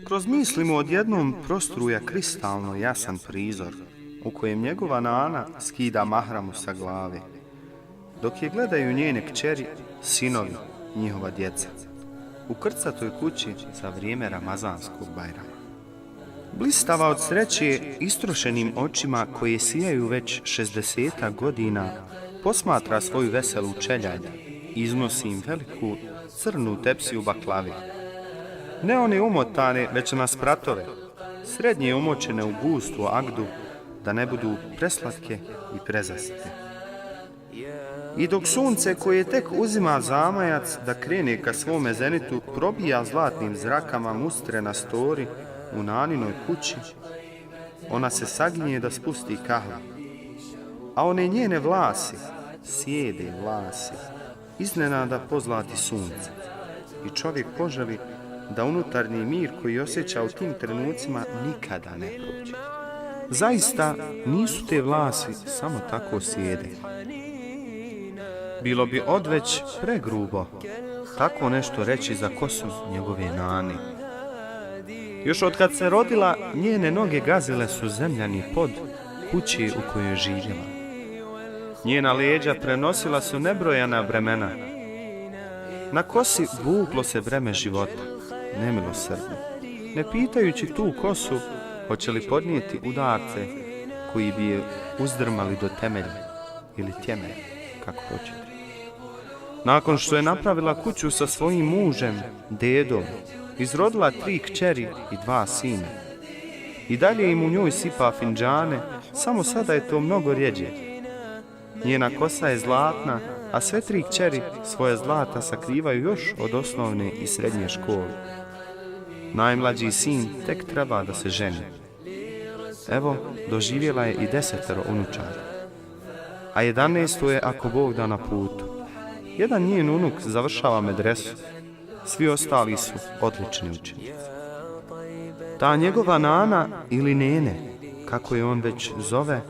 Kroz misli mu odjednom prostruja kristalno jasan prizor, u kojem njegova nana skida mahramu sa glave, dok je gledaju njene kćeri, sinovi, njihova djeca, u krcatoj kući za vrijeme Ramazanskog Bajrama. Blistava od sreće, istrošenim očima koje sijaju već 60 godina, posmatra svoju veselu čeljad i iznosi im veliku crnu tepsiju baklavi. Ne one umotane, već na spratove, srednje umočene u gustu agdu, da ne budu preslatke i prezasite. I dok sunce koje tek uzima zamajac da krene ka svome zenitu, probija zlatnim zrakama mustre na stori u naninoj kući, ona se saginje da spusti kahva. A one njene vlasi, sjede vlasi, iznenada pozlati sunce. I čovjek poželi da unutarnji mir koji osjeća u tim trenucima nikada ne prođe. Zaista nisu te vlasi samo tako sjede. Bilo bi odveć pregrubo tako nešto reći za kosu njegove nane. Još od kad se rodila, njene noge gazile su zemljani pod kući u kojoj je živjela. Njena leđa prenosila su nebrojana vremena. Na kosi vuklo se vreme života, nemilosrdno, ne pitajući tu kosu hoće li podnijeti udarce koji bi je uzdrmali do temelja ili tjemelja, kako hoćete. Nakon što je napravila kuću sa svojim mužem, dedom, izrodila 3 kćeri i 2 sina. I dalje im u njoj sipa finđane, samo sada je to mnogo rjeđe. Njena kosa je zlatna, a sve 3 kćeri svoje zlata sakrivaju još od osnovne i srednje škole. Najmlađi sin tek treba da se ženi. Evo, doživjela je i 10 unučara. A 11 je ako Bog da na putu. Jedan njen unuk završava medresu. Svi ostali su odlični učenici. Ta njegova nana ili nene, kako je on već zove,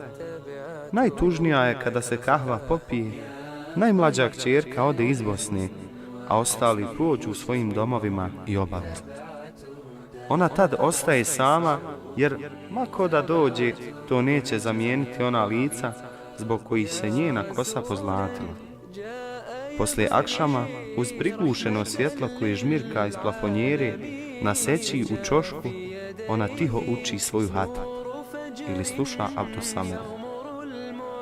najtužnija je kada se kahva popije, najmlađa kćerka ode iz Bosne, a ostali prođu u svojim domovima i obave. Ona tad ostaje sama, jer mako da dođe, to neće zamijeniti ona lica zbog kojih se njena kosa pozlatila. Poslije akšama, uz prigušeno svjetlo koje žmirka iz plafonjere, na seći u čošku, ona tiho uči svoju hata ili sluša Abdusamera.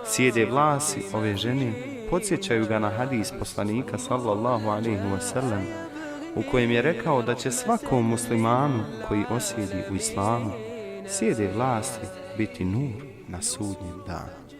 Sjede vlasi ove žene podsjećaju ga na hadis poslanika sallallahu alejhi ve sellem, u kojem je rekao da će svakom muslimanu koji osjedi u islamu sjede vlasti biti nur na sudnjem danu.